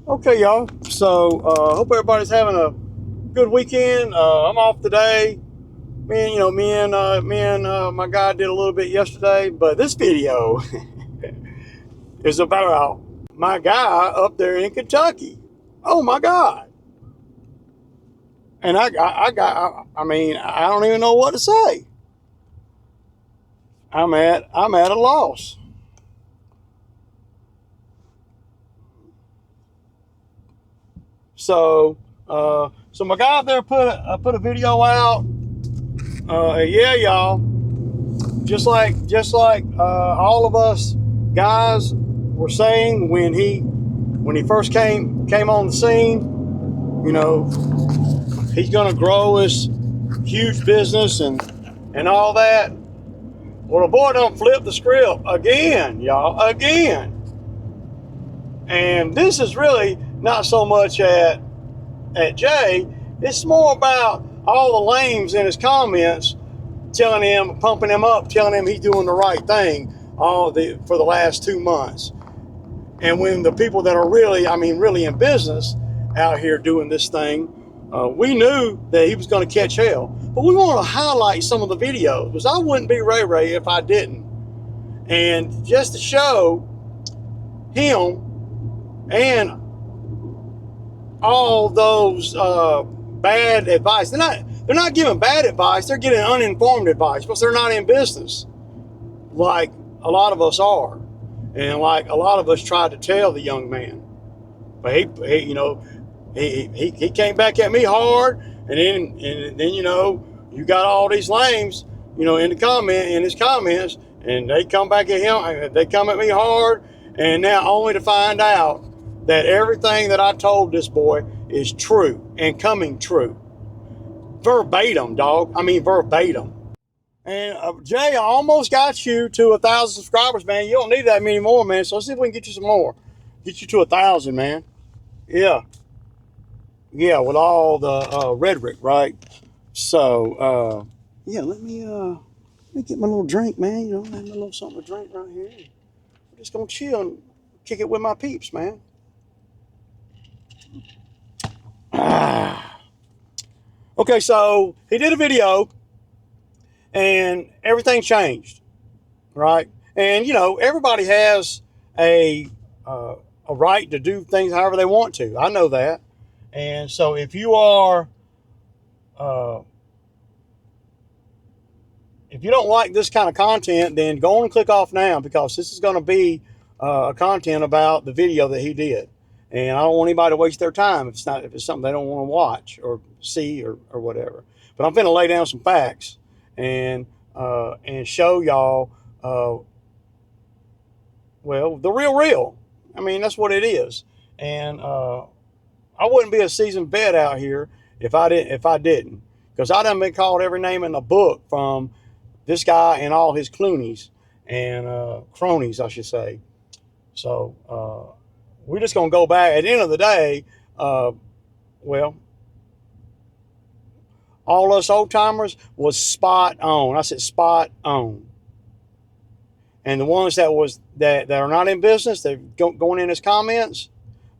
Okay, y'all. So, hope everybody's having a good weekend. I'm off today. Me and my guy did a little bit yesterday, but this video is about my guy up there in Kentucky. Oh my God! And I don't even know what to say. I'm at a loss. So my guy up there put a video out. Yeah, y'all. Just like all of us guys were saying when he first came on the scene, you know, he's gonna grow his huge business and all that. Well, the boy don't flip the script again, y'all, again. And this is really not so much at Jay. It's more about all the lames in his comments telling him, pumping him up, telling him he's doing the right thing for the last 2 months. And when the people that are really in business out here doing this thing, we knew that he was going to catch hell. But we want to highlight some of the videos because I wouldn't be Ray Ray if I didn't. And just to show him and all those bad advice. They're not giving bad advice. They're giving uninformed advice because they're not in business like a lot of us are. And like a lot of us tried to tell the young man. But he came back at me hard, and then you got all these lames, in his comments, and they come back at him, they come at me hard, and now only to find out that everything that I told this boy is true and coming true. Verbatim, dog. I mean verbatim. And Jay, I almost got you to 1,000 subscribers, man. You don't need that many more, man. So let's see if we can get you some more. Get you to 1,000, man. Yeah. Yeah, with all the rhetoric, right? So, yeah, let me get my little drink, man. I have my little something to drink right here. I'm just gonna chill and kick it with my peeps, man. Okay, so he did a video, and everything changed, right? And everybody has a a right to do things however they want to. I know that. And so if you are uh, if you don't like this kind of content, then go on and click off now, because this is going to be content about the video that he did. And I don't want anybody to waste their time if it's something they don't want to watch or see or whatever. But I'm going to lay down some facts and show y'all, the real. I mean, that's what it is. And I wouldn't be a seasoned vet out here if I didn't, because I done been called every name in the book from this guy and all his cloonies and cronies, I should say. So we're just gonna go back. At the end of the day, all us old timers was spot on. I said spot on. And the ones that are not in business, they're going in his comments,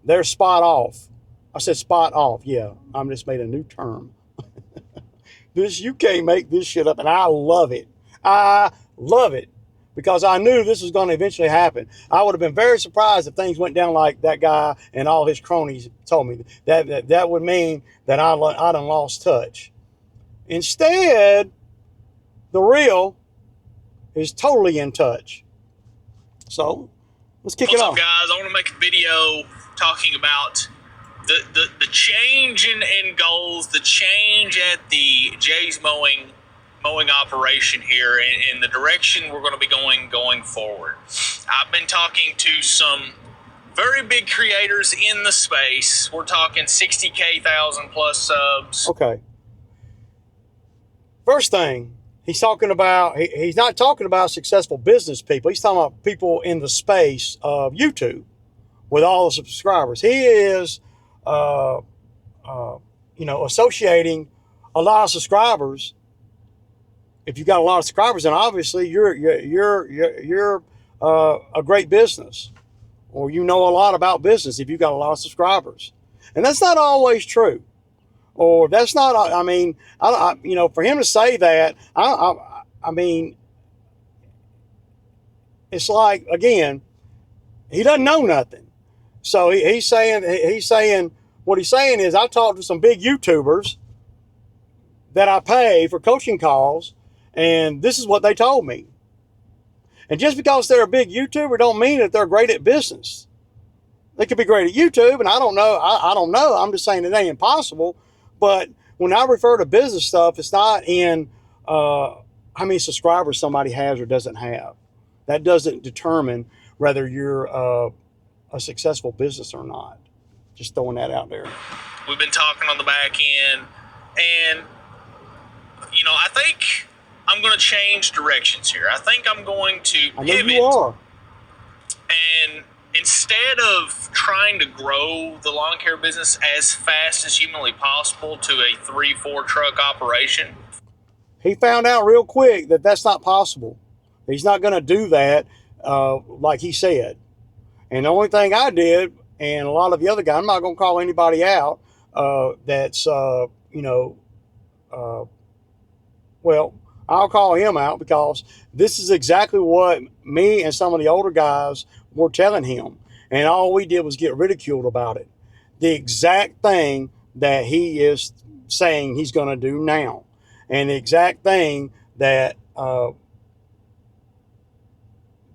they're spot off. I said spot off. Yeah, I just made a new term. You can't make this shit up, and I love it. I love it because I knew this was going to eventually happen. I would have been very surprised if things went down like that guy and all his cronies told me. That would mean that I done lost touch. Instead, the real is totally in touch. So let's kick it off. What's up, guys? I want to make a video talking about the change in goals, the change at the Jay's mowing operation here, in the direction we're going to be going forward. I've been talking to some very big creators in the space. We're talking 60K, 1,000 plus subs. Okay. First thing, he's talking about, he's not talking about successful business people. He's talking about people in the space of YouTube with all the subscribers. He is, associating a lot of subscribers. If you got a lot of subscribers, then obviously you're a great business. or you know a lot about business if you got a lot of subscribers. And that's not always true. Or that's not, I mean, you know, for him to say that, I mean, it's like, again, he doesn't know nothing. So he's saying, what he's saying is, I talked to some big YouTubers that I pay for coaching calls, and this is what they told me. And just because they're a big YouTuber don't mean that they're great at business. They could be great at YouTube, and I don't know. I don't know. I'm just saying it ain't impossible. But when I refer to business stuff, it's not in how many subscribers somebody has or doesn't have. That doesn't determine whether you're a successful business or not. Just throwing that out there. We've been talking on the back end, and you know, I think I'm going to change directions here. I think I'm going to pivot. I know you are. And instead of trying to grow the lawn care business as fast as humanly possible to a 3-4 truck operation, he found out real quick that that's not possible. He's not going to do that like he said. And the only thing I did, and a lot of the other guys, I'm not going to call anybody out that's, you know, well, I'll call him out because this is exactly what me and some of the older guys were telling him. And all we did was get ridiculed about it. The exact thing that he is saying he's going to do now. And the exact thing that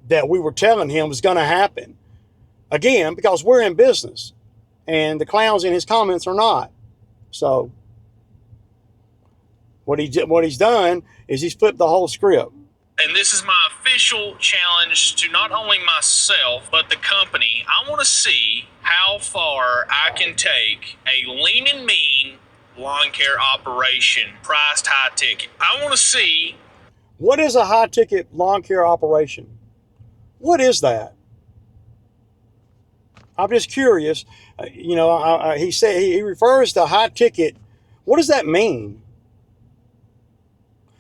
that we were telling him was going to happen. Again, because we're in business. And the clowns in his comments are not. So what he's done is he's flipped the whole script. and this is my official challenge to not only myself, but the company. I want to see how far I can take a lean and mean lawn care operation priced high ticket. I want to see. What is a high ticket lawn care operation? What is that? I'm just curious. You know, he said he refers to high ticket. What does that mean?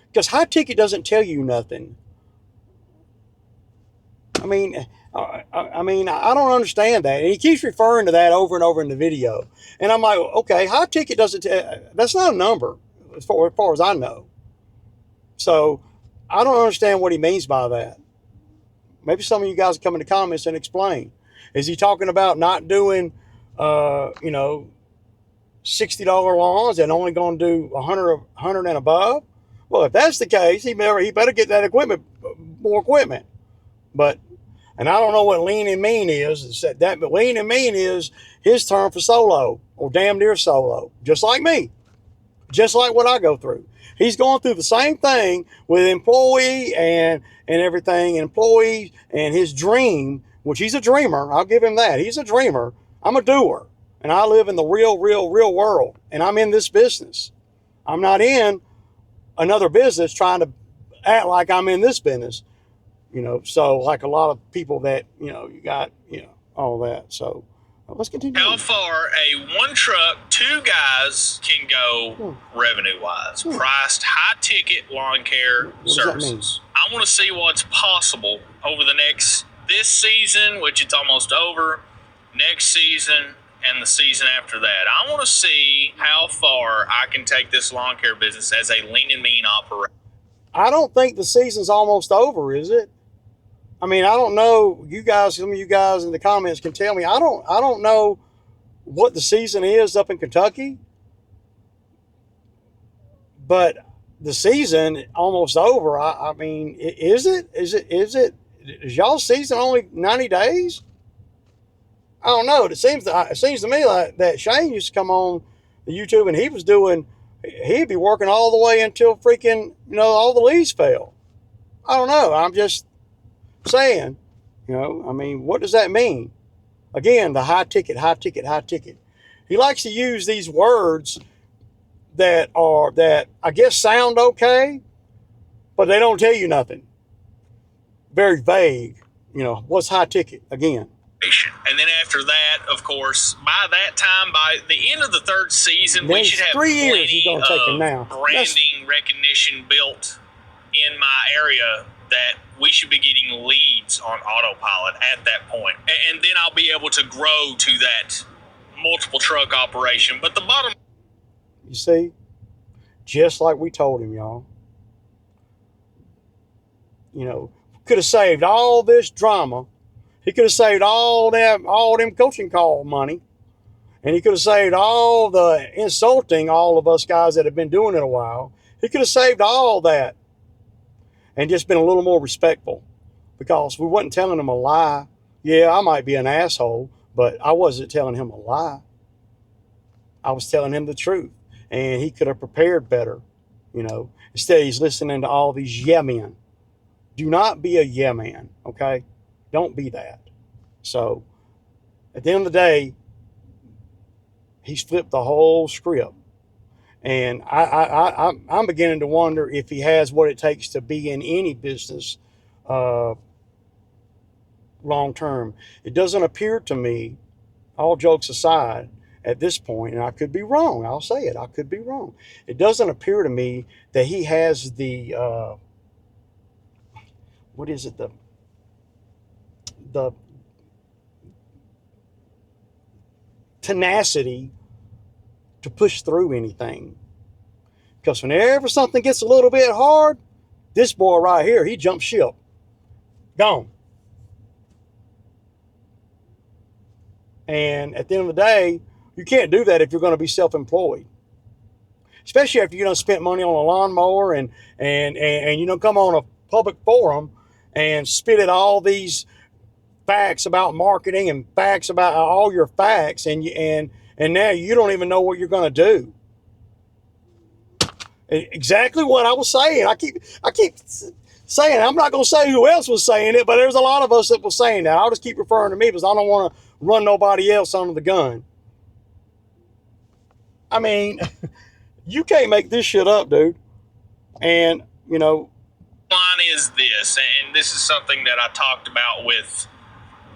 Because high ticket doesn't tell you nothing. I mean, I don't understand that. And he keeps referring to that over and over in the video. And I'm like, okay, high ticket doesn't. That's not a number as far as I know. So I don't understand what he means by that. Maybe some of you guys come in the comments and explain. Is he talking about not doing, you know, $60 lawns and only going to do 100 and above? Well, if that's the case, he better get that equipment, more equipment. But, and I don't know what lean and mean is. But lean and mean is his term for solo or damn near solo, just like me, just like what I go through. He's going through the same thing with employee and everything, employees and his dream, which he's a dreamer. I'll give him that. He's a dreamer. I'm a doer. And I live in the real world. And I'm in this business. I'm not in another business trying to act like I'm in this business. You know, so like a lot of people that, you know, you got, you know, all that. So let's continue. How far a one truck, two guys can go revenue wise. Priced high ticket lawn care services. I want to see what's possible over this season, which it's almost over, next season, and the season after that. I want to see how far I can take this lawn care business as a lean and mean operation. I don't think the season's almost over, is it? I mean, I don't know. You guys, some of you guys in the comments can tell me. I don't know what the season is up in Kentucky, but the season almost over. I mean, is it? Is y'all's season only 90 days? I don't know. It seems to me like that Shane used to come on the YouTube and he'd be working all the way until freaking, you know, all the leaves fell. I don't know. I'm just saying, you know, I mean, what does that mean? Again, the high ticket. He likes to use these words that I guess sound okay, but they don't tell you nothing. Very vague. You know, what's high ticket again? And then after that, of course, by that time, by the end of the third season, we should have 3 years plenty of take him now. branding recognition built in my area that we should be getting leads on autopilot at that point. And then I'll be able to grow to that multiple truck operation. But the bottom... You see, just like we told him, y'all. You know, could have saved all this drama. He could have saved all them coaching call money. And he could have saved all the insulting all of us guys that have been doing it a while. He could have saved all that and just been a little more respectful, because we wasn't telling him a lie. Yeah, I might be an asshole, but I wasn't telling him a lie. I was telling him the truth, and he could have prepared better, you know. Instead, he's listening to all these yeah men. Do not be a yeah man, okay? Don't be that. So, at the end of the day, he's flipped the whole script. And I'm beginning to wonder if he has what it takes to be in any business long term. It doesn't appear to me, all jokes aside, at this point, and I could be wrong, I'll say it, I could be wrong. It doesn't appear to me that he has the, what is it, the tenacity to push through anything. Because whenever something gets a little bit hard, this boy right here, he jumps ship. Gone. And at the end of the day, you can't do that if you're going to be self-employed. Especially after you done spent money on a lawnmower and you know, come on a public forum and spit at all these facts about marketing and facts about all your facts, and now you don't even know what you're going to do. Exactly what I was saying. I keep saying, I'm not going to say who else was saying it, but there's a lot of us that was saying that. I'll just keep referring to me because I don't want to run nobody else under the gun. I mean, you can't make this shit up, dude. And, you know, line is this, and this is something that I talked about with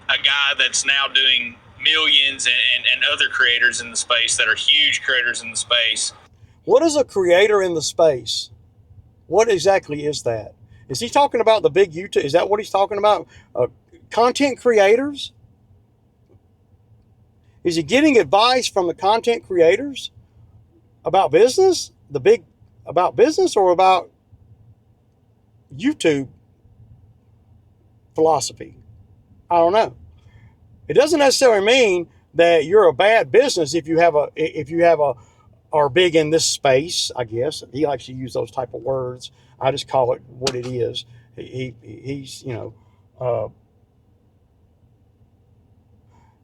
a guy that's now doing millions and other creators in the space that are huge creators in the space. What is a creator in the space? What exactly is that? Is he talking about the big YouTube? Is that what he's talking about? Content creators? Is he getting advice from the content creators about business? About business or about YouTube philosophy? I don't know. It doesn't necessarily mean that you're a bad business if you have are big in this space, I guess. He likes to use those type of words. I just call it what it is. He's, you know,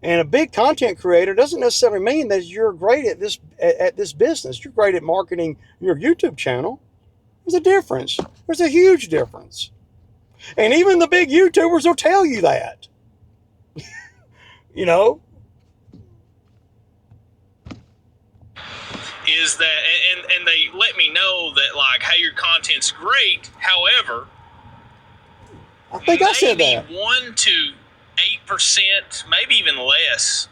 and a big content creator doesn't necessarily mean that you're great at this business. You're great at marketing your YouTube channel. There's a difference. There's a huge difference. And even the big YouTubers will tell you that. You know? Is that, and they let me know that, like, hey, your content's great. However, I think I said that. 1 to 8%, maybe even less,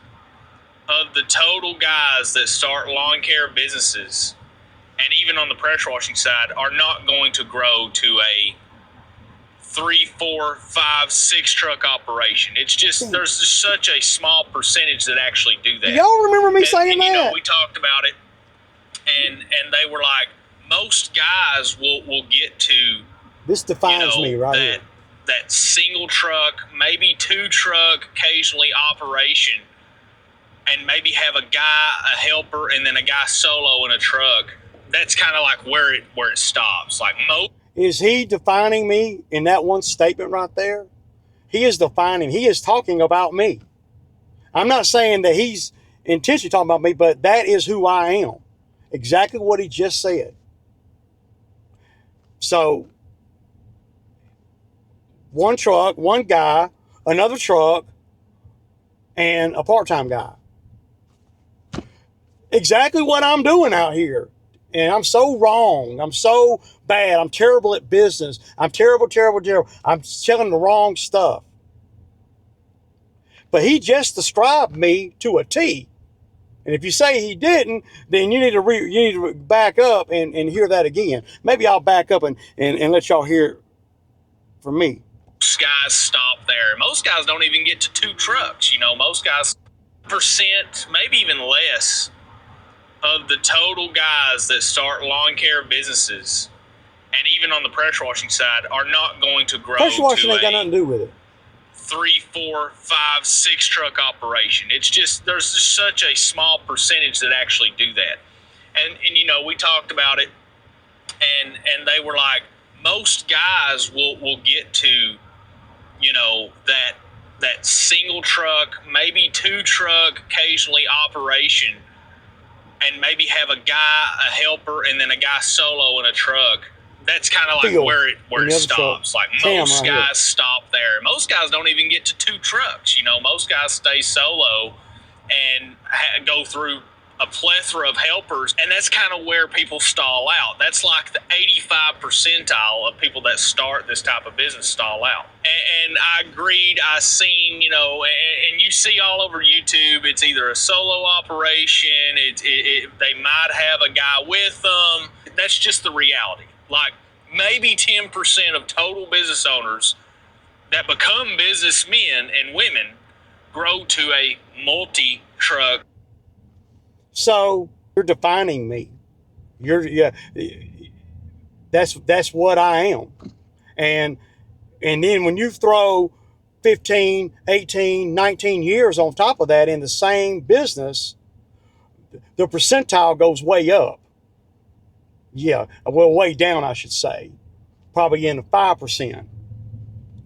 of the total guys that start lawn care businesses, and even on the pressure washing side, are not going to grow to a 3, 4, 5, 6 truck operation. It's just, there's just such a small percentage that actually do that. Y'all remember me saying that? You know, we talked about it, and they were like, most guys will get to, this defines you know, me right here. That single truck, maybe 2 truck, occasionally operation, and maybe have a guy, a helper, and then a guy solo in a truck. That's kind of like where it stops. Like most. Is he defining me in that one statement right there? He is defining. He is talking about me. I'm not saying that he's intentionally talking about me, but that is who I am. Exactly what he just said. So, one truck, one guy, another truck, and a part-time guy. Exactly what I'm doing out here. And I'm so wrong. I'm so bad. I'm terrible at business. I'm terrible. I'm telling the wrong stuff. But he just described me to a T. And if you say he didn't, then you need to back up and hear that again. Maybe I'll back up and let y'all hear for me. Most guys stop there. Most guys don't even get to 2 trucks. You know, most guys, percent, maybe even less, of the total guys that start lawn care businesses, and even on the pressure washing side, are not going to grow Pressure washing to ain't got nothing to do with it. 3, 4, 5, 6 truck operation. It's just, there's just such a small percentage that actually do that. And you know, we talked about it, and they were like, most guys will get to, you know, that single truck, maybe 2 truck, occasionally operation, and maybe have a guy, a helper, and then a guy solo in a truck. That's kind of like where it stops. Like most guys stop there. Most guys don't even get to 2 trucks. You know, most guys stay solo and go through a plethora of helpers, and that's kind of where people stall out. That's like the 85 percentile of people that start this type of business stall out. And I agreed. I seen, you know, and you see all over YouTube, it's either a solo operation. They might have a guy with them. That's just the reality. Like maybe 10% of total business owners that become businessmen and women grow to a multi-truck. So you're defining me. That's what I am. And then when you throw 15, 18, 19 years on top of that in the same business, the percentile goes way up. Yeah, well, way down, I should say. Probably in the 5%.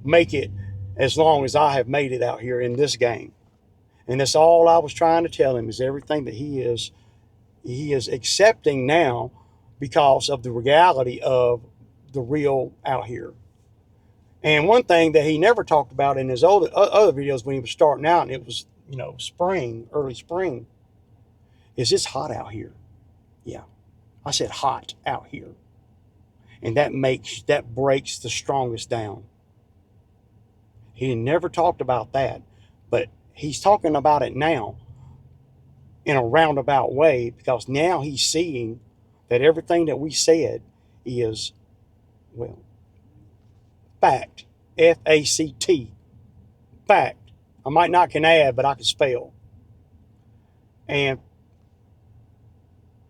Make it as long as I have made it out here in this game. And that's all I was trying to tell him, is everything that he is accepting now because of the reality of the real out here. And one thing that he never talked about in his other videos when he was starting out, and it was, you know, spring, early spring, is it's hot out here. Yeah, I said hot out here. And that breaks the strongest down. He never talked about that, but he's talking about it now in a roundabout way, because now he's seeing that everything that we said is, well, fact. F-A-C-T. Fact. I might not can add, but I can spell. And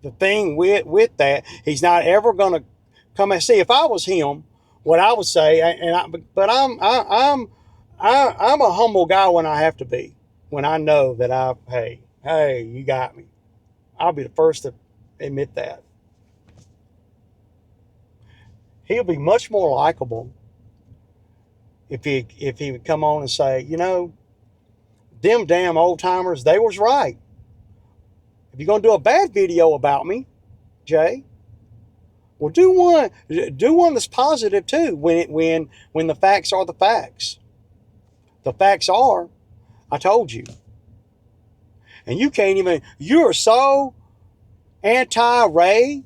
the thing with that, he's not ever going to come and see. If I was him, what I would say, but I'm a humble guy when I have to be. When I know that hey, you got me. I'll be the first to admit that. He'll be much more likable if he would come on and say, you know, them damn old timers, they was right. If you're gonna do a bad video about me, Jay, well, do one that's positive too. When the facts are the facts. The facts are, I told you. And you can't even. You're so anti-Ray,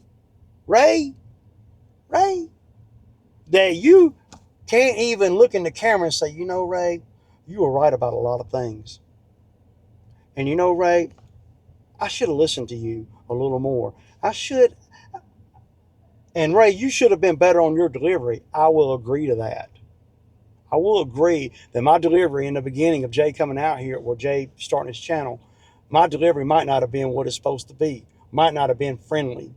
that you can't even look in the camera and say, you know, Ray, you were right about a lot of things. And you know, Ray, I should have listened to you a little more. I should. And Ray, you should have been better on your delivery. I will agree to that. I will agree that my delivery in the beginning of Jay coming out here, or Jay starting his channel, my delivery might not have been what it's supposed to be. Might not have been friendly.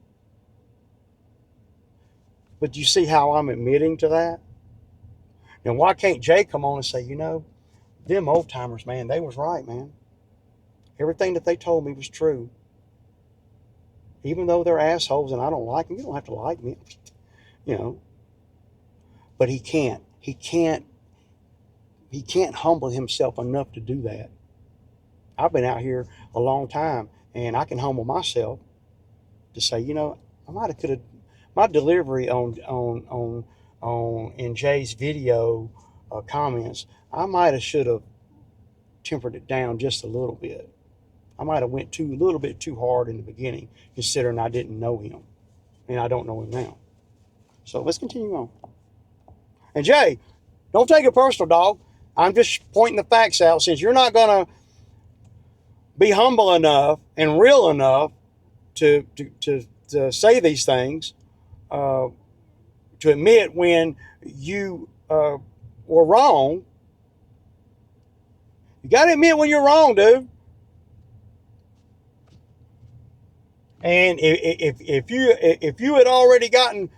But you see how I'm admitting to that? And why can't Jay come on and say, you know, them old timers, man, they was right, man. Everything that they told me was true. Even though they're assholes and I don't like them, you don't have to like me, you know. But he can't humble himself enough to do that. I've been out here a long time, and I can humble myself to say, you know, my delivery on in Jay's video comments, I should have tempered it down just a little bit. I might have went a little bit too hard in the beginning, considering I didn't know him, and I don't know him now. So let's continue on. And Jay, don't take it personal, dog. I'm just pointing the facts out. Since you're not going to be humble enough and real enough to say these things, to admit when you were wrong. You got to admit when you're wrong, dude. And if you had already gotten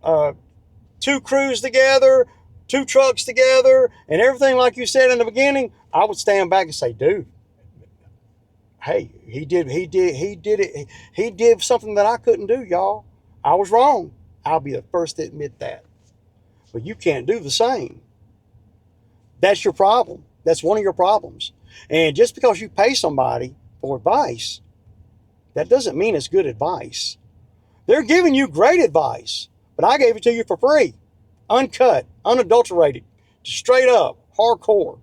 2 crews together, 2 trucks together, and everything like you said in the beginning, I would stand back and say, dude, hey, he did something that I couldn't do, y'all. I was wrong. I'll be the first to admit that. But you can't do the same. That's your problem. That's one of your problems. And just because you pay somebody for advice, that doesn't mean it's good advice. They're giving you great advice, but I gave it to you for free, uncut, unadulterated, straight up, hardcore.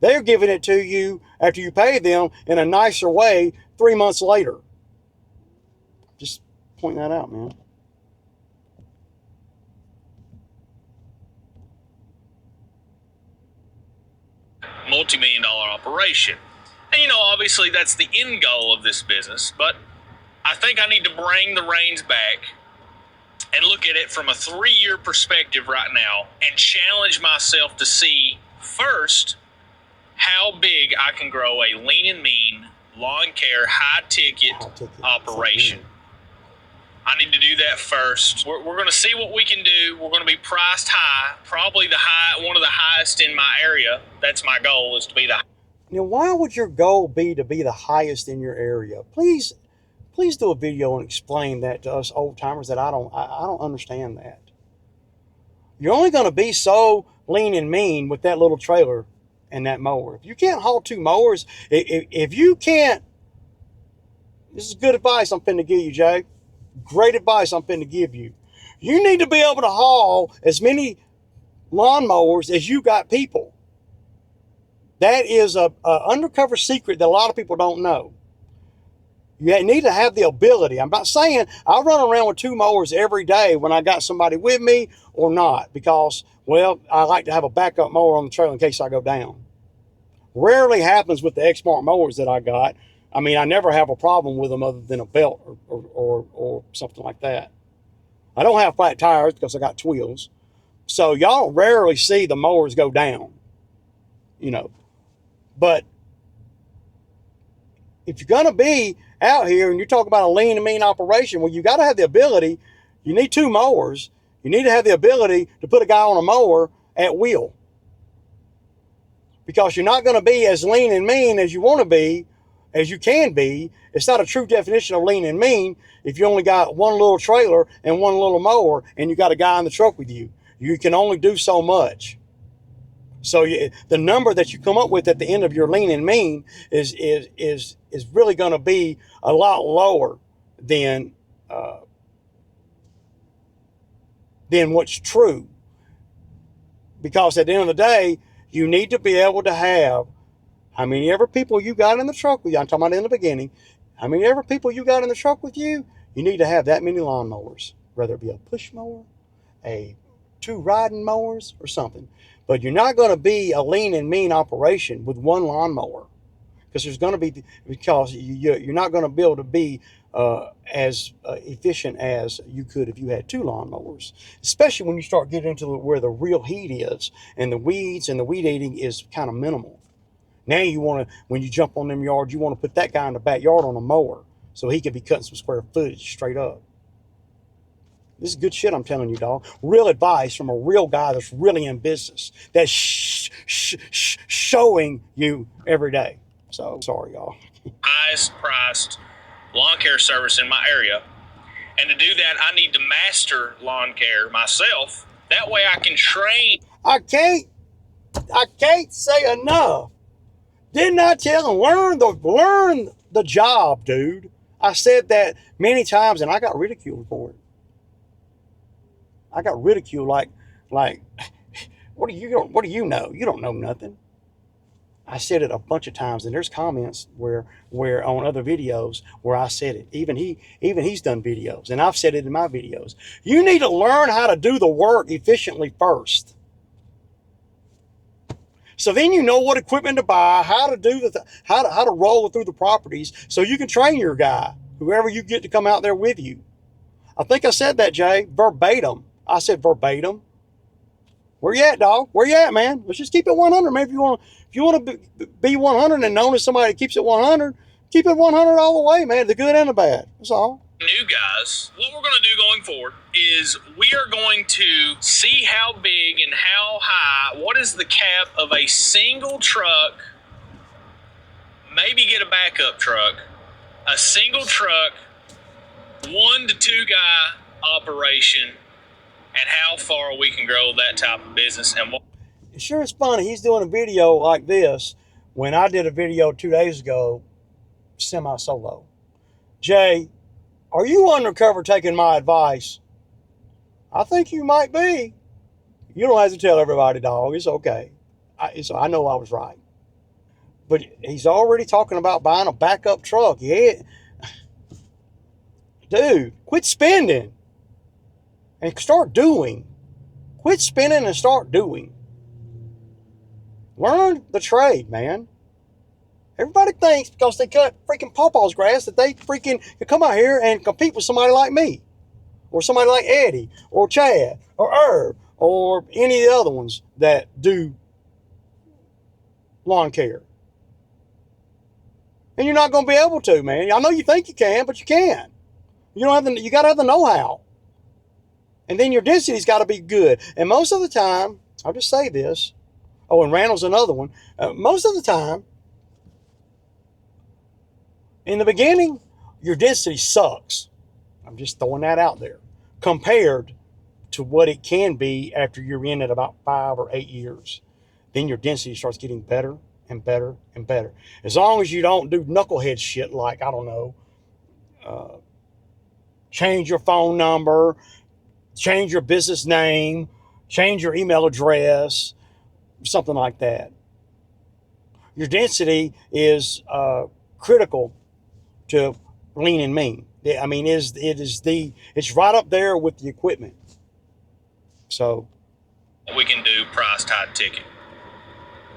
They're giving it to you after you pay them in a nicer way 3 months later. Just pointing that out, man. Multi-million-dollar operation. And, you know, obviously that's the end goal of this business, but I think I need to bring the reins back and look at it from a 3-year perspective right now and challenge myself to see first how big I can grow a lean and mean lawn care high ticket operation. I need to do that first. We're going to see what we can do. We're going to be priced high, probably one of the highest in my area. That's my goal, is to be the. Now, why would your goal be to be the highest in your area? Please do a video and explain that to us old timers that I don't understand that. You're only going to be so lean and mean with that little trailer and that mower. If you can't haul 2 mowers, if you can't, this is good advice I'm finna give you, Jay. Great advice I'm finna give you. You need to be able to haul as many lawnmowers as you got people. That is a undercover secret that a lot of people don't know. You need to have the ability. I'm not saying I run around with 2 mowers every day when I got somebody with me or not, because, well, I like to have a backup mower on the trailer in case I go down. Rarely happens with the Exmark mowers that I got. I mean, I never have a problem with them other than a belt or something like that. I don't have flat tires because I got wheels. So y'all rarely see the mowers go down, you know. But if you're going to be out here and you're talking about a lean and mean operation, well, you got to have the ability. You need 2 mowers. You need to have the ability to put a guy on a mower at will, because you're not going to be as lean and mean as you want to be, as you can be. It's not a true definition of lean and mean if you only got 1 little trailer and 1 little mower and you got a guy in the truck with you. You can only do so much. So the number that you come up with at the end of your lean and mean is really going to be a lot lower than what's true. Because at the end of the day, you need to be able to have how many ever people you got in the truck with you. I'm talking about in the beginning. How many ever people you got in the truck with you, you need to have that many lawnmowers, whether it be a push mower, 2 riding mowers, or something. But you're not going to be a lean and mean operation with 1 lawnmower, because you're not going to be able to be as efficient as you could if you had 2 lawnmowers, especially when you start getting into where the real heat is and the weeds and the weed eating is kind of minimal. Now you want to, when you jump on them yards, you want to put that guy in the backyard on a mower so he can be cutting some square footage straight up. This is good shit I'm telling you, dog. Real advice from a real guy that's really in business, that's showing you every day. So, sorry, y'all. Highest priced lawn care service in my area. And to do that, I need to master lawn care myself. That way I can train. I can't say enough. Didn't I tell him, learn the job, dude? I said that many times and I got ridiculed for it. I got ridiculed like, what do you know? You don't know nothing. I said it a bunch of times, and there's comments where on other videos where I said it. Even he's done videos, and I've said it in my videos. You need to learn how to do the work efficiently first. So then you know what equipment to buy, how to do how to roll through the properties, so you can train your guy, whoever you get to come out there with you. I think I said that, Jay, verbatim. I said verbatim. Where you at, dog? Where you at, man? Let's just keep it 100, man. If you want to be 100 and known as somebody that keeps it 100, keep it 100 all the way, man. The good and the bad. That's all. New guys, what we're going to do going forward is we are going to see how big and how high, what is the cap of a single truck, maybe get a backup truck, a single truck, 1 to 2 guy operation, and how far we can grow that type of business. And what Sure, it's funny. He's doing a video like this when I did a video 2 days ago, semi-solo. Jay, are you undercover taking my advice? I think you might be. You don't have to tell everybody, dog. It's okay. I know I was right. But he's already talking about buying a backup truck. Yeah. Dude, quit spending and start doing. Quit spending and start doing. Learn the trade, man. Everybody thinks because they cut freaking pawpaw's grass that they freaking can come out here and compete with somebody like me, or somebody like Eddie, or Chad, or Herb, or any of the other ones that do lawn care. And you're not going to be able to, man. I know you think you can, but you can't. You got to have the know-how. And then your density's got to be good. And most of the time, I'll just say this. Oh, and Randall's another one. Most of the time, in the beginning, your density sucks. I'm just throwing that out there. Compared to what it can be after you're in it about 5 or 8 years. Then your density starts getting better and better and better. As long as you don't do knucklehead shit like, I don't know, change your phone number, change your business name, change your email address, something like that. Your density is critical to lean and mean. I mean, it's right up there with the equipment. So we can do price tied ticket.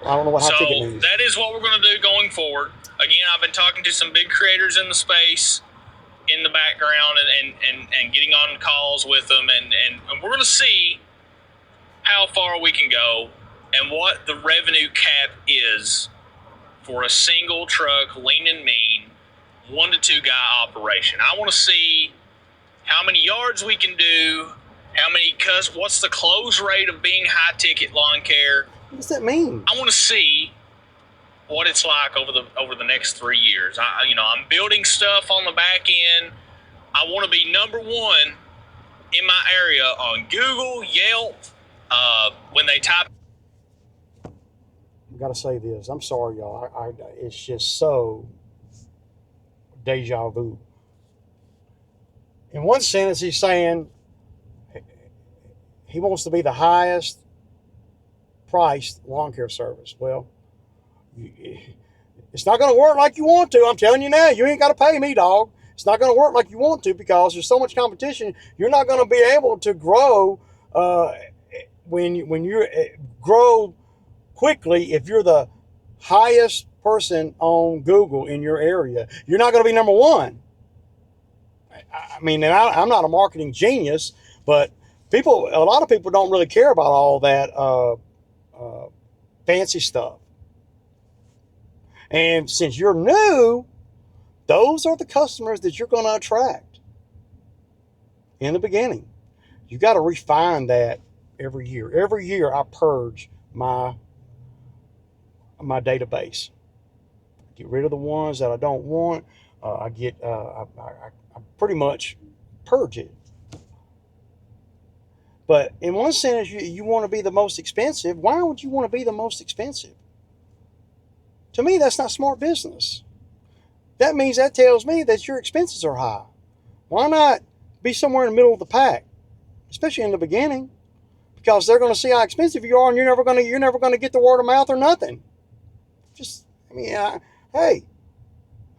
I don't know what high ticket means. So that is what we're going to do going forward. Again, I've been talking to some big creators in the space in the background and getting on calls with them, and we're going to see how far we can go and what the revenue cap is for a single truck, lean and mean, 1 to 2 guy operation. I want to see how many yards we can do, what's the close rate of being high ticket lawn care. What does that mean? I want to see what it's like over the next 3 years. I'm building stuff on the back end. I want to be number 1 in my area on Google, Yelp. When they type, I've got to say this. I'm sorry, y'all. It's just so deja vu. In one sentence, he's saying he wants to be the highest priced lawn care service. Well, it's not going to work like you want to. I'm telling you now, you ain't got to pay me, dog. It's not going to work like you want to because there's so much competition. You're not going to be able to grow when you grow quickly. If you're the highest person on Google in your area, you're not going to be number 1. I mean, and I'm not a marketing genius, but a lot of people don't really care about all that fancy stuff. And since you're new, those are the customers that you're going to attract in the beginning. You got to refine that every year. Every year I purge my database. Get rid of the ones that I don't want. I pretty much purge it. But in one sense, you want to be the most expensive. Why would you want to be the most expensive? To me, that's not smart business. That tells me that your expenses are high. Why not be somewhere in the middle of the pack, especially in the beginning? Because they're going to see how expensive you are, and you're never going to get the word of mouth or nothing. Hey,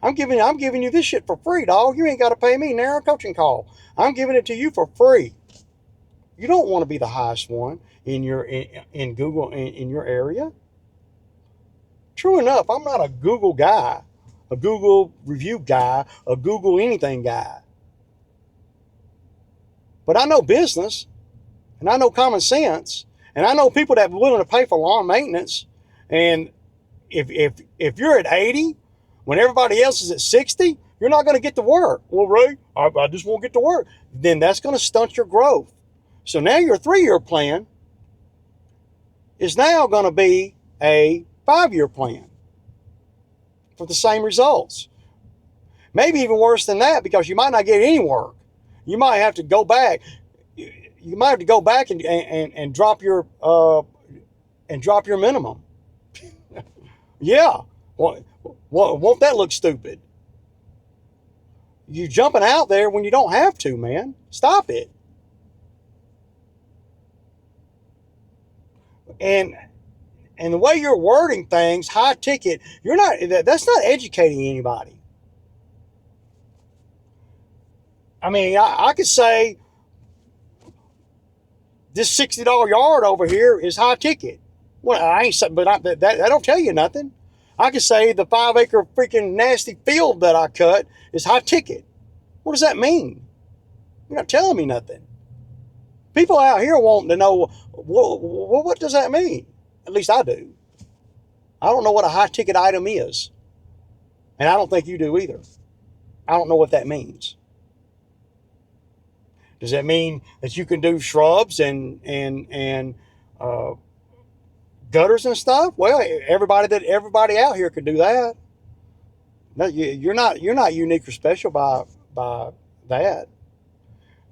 I'm giving you this shit for free, dog. You ain't got to pay me narrow coaching call. I'm giving it to you for free. You don't want to be the highest one in Google in your area. True enough, I'm not a Google guy, a Google review guy, a Google anything guy. But I know business, and I know common sense, And I know people that are willing to pay for lawn maintenance. And if you're at 80, when everybody else is at 60, you're not going to get to work. Well, Ray, I just won't get to work. Then that's going to stunt your growth. So now your 3-year plan is now going to be a 5-year plan for the same results. Maybe even worse than that, because you might not get any work. You might have to go back. You might have to go back and drop your minimum. Yeah. Won't that look stupid? You jumping out there when you don't have to, man. Stop it. And the way you're wording things, high ticket, that's not educating anybody. I mean, I could say this $60 yard over here is high ticket. Well, that don't tell you nothing. I could say the 5-acre freaking nasty field that I cut is high ticket. What does that mean? You're not telling me nothing. People out here wanting to know, what does that mean? At least I do. I don't know what a high ticket item is. And I don't think you do either. I don't know what that means. Does that mean that you can do shrubs and gutters and stuff? Well, everybody out here can do that. No, you're not unique or special by that.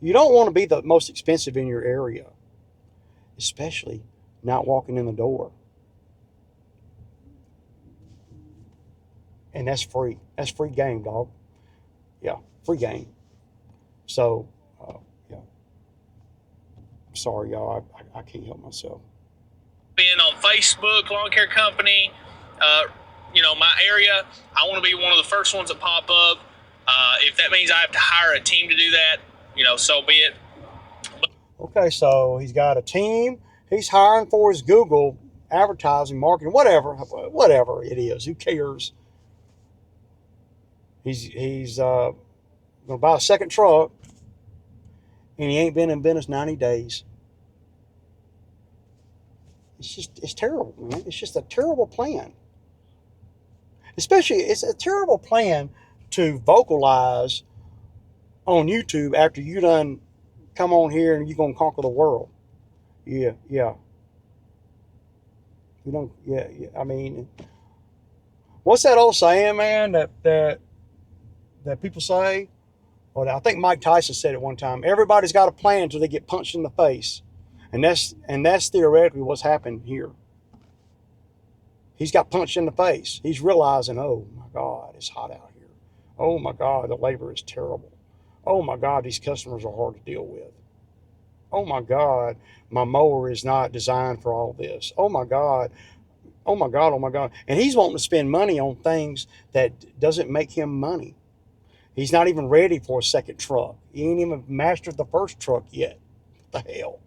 You don't want to be the most expensive in your area, especially not walking in the door. And that's free. That's free game, dog. Yeah, free game. So, yeah. Sorry, y'all. I can't help myself. Being on Facebook, Lawn Care Company, my area, I want to be one of the first ones that pop up. If that means I have to hire a team to do that, so be it. Okay, so he's got a team. He's hiring for his Google advertising, marketing, whatever it is. Who cares? He's going to buy a second truck, and he ain't been in business 90 days. It's terrible, man. It's just a terrible plan. Especially, it's a terrible plan to vocalize on YouTube after you done come on here and you're going to conquer the world. Yeah. You don't, yeah. I mean, what's that old saying, man, that people say? Well, I think Mike Tyson said it one time. Everybody's got a plan until they get punched in the face. And that's theoretically what's happened here. He's got punched in the face. He's realizing, oh my God, it's hot out here. Oh my God, the labor is terrible. Oh my God, these customers are hard to deal with. Oh my God, my mower is not designed for all this. Oh my God. Oh my God, oh my God. And he's wanting to spend money on things that doesn't make him money. He's not even ready for a second truck. He ain't even mastered the first truck yet. What the hell?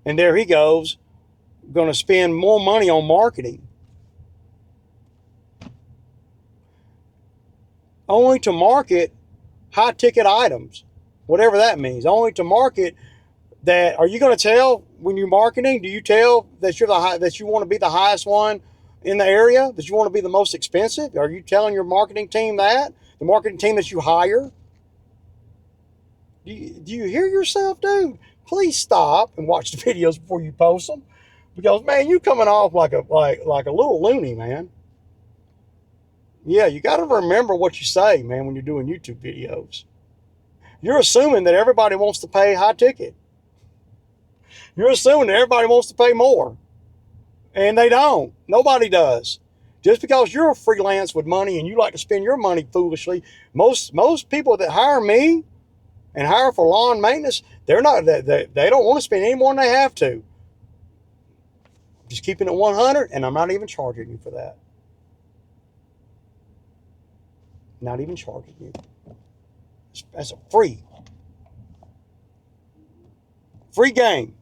And there he goes, going to spend more money on marketing. Only to market high ticket items, whatever that means. Only to market that. Are you going to tell when you're marketing? Do you tell that that you want to be the highest one in the area? That you want to be the most expensive? Are you telling your marketing team that? The marketing team that you hire? Do you hear yourself, dude? Please stop and watch the videos before you post them, because man, you coming off like a little loony, man. Yeah, you got to remember what you say, man, when you're doing YouTube videos. You're assuming that everybody wants to pay high ticket. You're assuming that everybody wants to pay more. And they don't. Nobody does. Just because you're a freelance with money and you like to spend your money foolishly, most people that hire me and hire for lawn maintenance, they don't want to spend any more than they have to. Just keeping it 100, and I'm not even charging you for that. Not even charging you. That's a free game.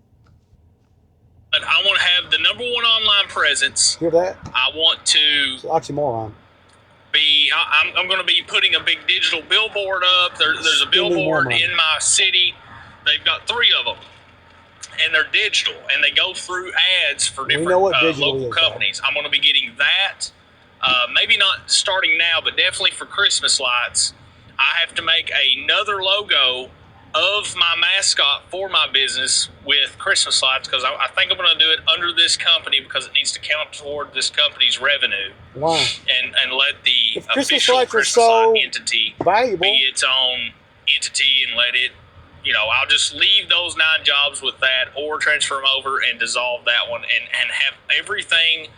But I want to have the #1 online presence. Hear that? I want to. It's oxymoron. I'm going to be putting a big digital billboard up. There's a billboard in my city. they've got 3 of them, and they're digital, and they go through ads for different local companies. I'm going to be getting that. Maybe not starting now, but definitely for Christmas lights. I have to make another logo of my mascot for my business with Christmas lights, because I think I'm going to do it under this company because it needs to count toward this company's revenue. Wow. And let the official Christmas light entity valuable. Be its own entity, and let it, I'll just leave those 9 jobs with that, or transfer them over and dissolve that one, and have everything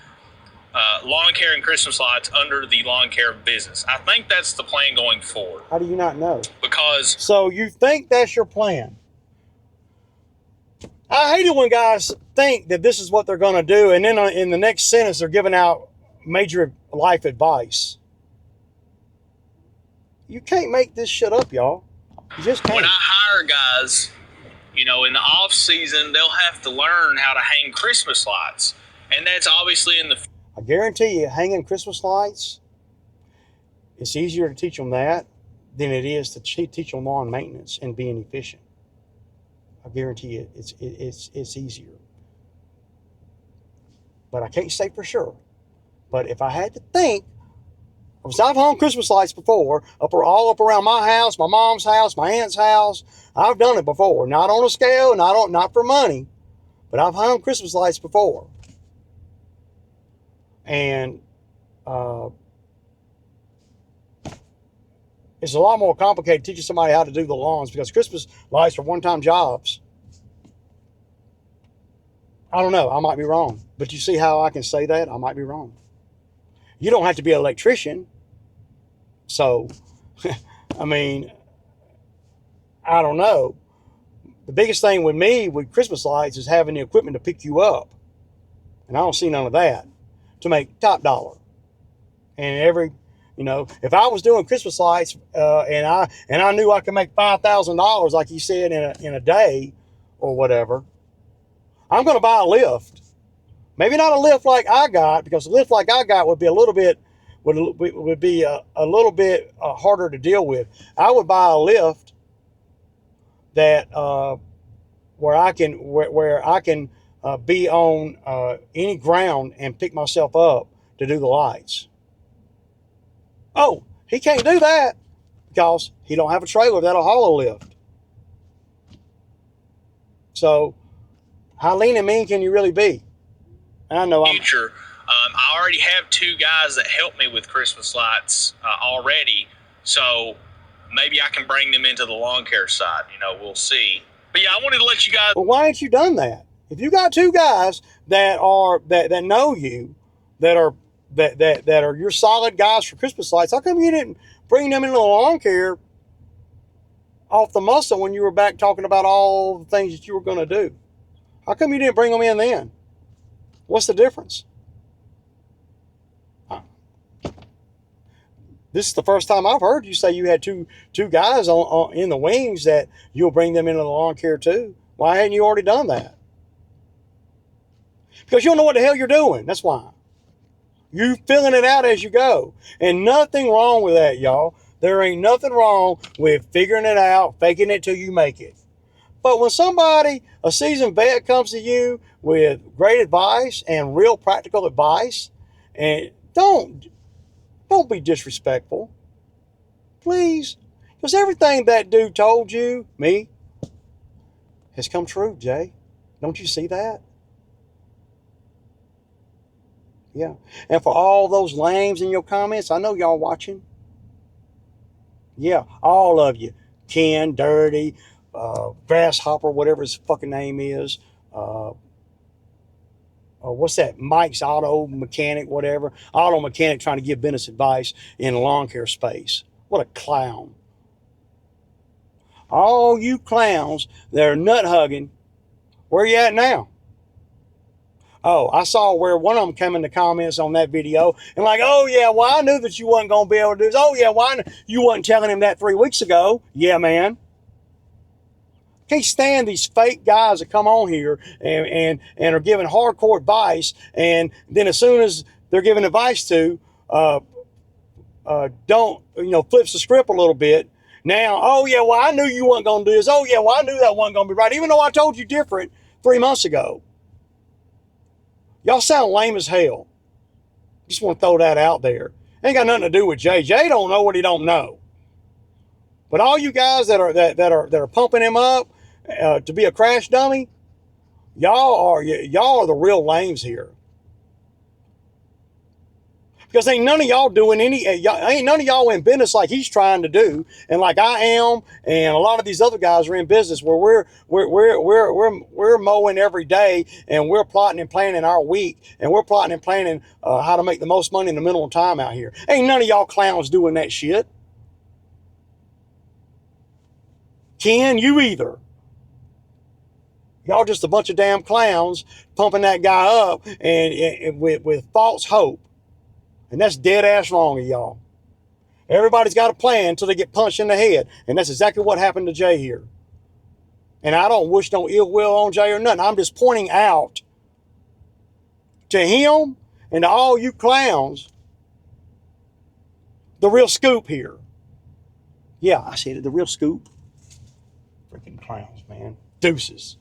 lawn care and Christmas lights under the lawn care business. I think that's the plan going forward. How do you not know? Because... So you think that's your plan? I hate it when guys think that this is what they're going to do, and then in the next sentence they're giving out major life advice. You can't make this shit up, y'all. You just can't. When I hire guys, in the off season, they'll have to learn how to hang Christmas lights, and that's obviously in the... I guarantee you, hanging Christmas lights, it's easier to teach them that than it is to teach them lawn maintenance and being efficient. I guarantee you, it's easier. But I can't say for sure. But if I had to think, because I've hung Christmas lights before, all up around my house, my mom's house, my aunt's house. I've done it before, not on a scale, not for money, but I've hung Christmas lights before. And it's a lot more complicated teaching somebody how to do the lawns, because Christmas lights are one-time jobs. I don't know. I might be wrong. But you see how I can say that? I might be wrong. You don't have to be an electrician. So, I mean, I don't know. The biggest thing with me with Christmas lights is having the equipment to pick you up. And I don't see none of that to make top dollar. And if I was doing Christmas lights and I knew I could make $5,000, like you said, in a day or whatever, I'm going to buy a lift. Maybe not a lift like I got, because a lift like I got would be a little bit harder to deal with. I would buy a lift that where I can be on any ground and pick myself up to do the lights. Oh, he can't do that because he don't have a trailer that'll haul a lift. So how lean and mean can you really be? I know future. I already have 2 guys that help me with Christmas lights already, so maybe I can bring them into the lawn care side. We'll see. But yeah, I wanted to let you guys... Well, why ain't you done that? If you got 2 guys that know you, that are your solid guys for Christmas lights, how come you didn't bring them into the lawn care off the muscle when you were back talking about all the things that you were going to do? How come you didn't bring them in then? What's the difference? This is the first time I've heard you say you had two guys in the wings that you'll bring them into the lawn care too. Why hadn't you already done that? Because you don't know what the hell you're doing. That's why. You filling it out as you go. And nothing wrong with that, y'all. There ain't nothing wrong with figuring it out, faking it till you make it. But when somebody, a seasoned vet, comes to you with great advice and real practical advice, and don't be disrespectful, please. Because everything that dude told you, me, has come true, Jay. Don't you see that? Yeah. And for all those lames in your comments, I know y'all watching. Yeah, all of you. Ken, Dirty, Grasshopper, whatever his fucking name is. What's that? Mike's Auto Mechanic, whatever. Auto Mechanic trying to give business advice in the lawn care space. What a clown. All you clowns that are nut hugging, where you at now? Oh, I saw where one of them came in the comments on that video and like, oh yeah, well I knew that you wasn't going to be able to do this. Oh yeah, why you wasn't telling him that 3 weeks ago? Yeah, man. Can't stand these fake guys that come on here and are giving hardcore advice, and then as soon as they're giving advice to, flips the script a little bit Now, oh yeah, well, I knew you weren't going to do this. Oh yeah, well, I knew that wasn't going to be right, even though I told you different 3 months ago. Y'all sound lame as hell. Just want to throw that out there. Ain't got nothing to do with Jay. Jay don't know what he don't know. But all you guys that are pumping him up to be a crash dummy, y'all are the real lames here. Because ain't none of y'all doing ain't none of y'all in business like he's trying to do, and like I am, and a lot of these other guys are in business where we're mowing every day, and we're plotting and planning our week, and we're plotting and planning how to make the most money in the minimum time out here. Ain't none of y'all clowns doing that shit. Ken, you either. Y'all just a bunch of damn clowns pumping that guy up and with false hope. And that's dead ass wrong of y'all. Everybody's got a plan until they get punched in the head. And that's exactly what happened to Jay here. And I don't wish no ill will on Jay or nothing. I'm just pointing out to him and to all you clowns the real scoop here. Yeah, I said it, the real scoop. Freaking clowns, man. Deuces.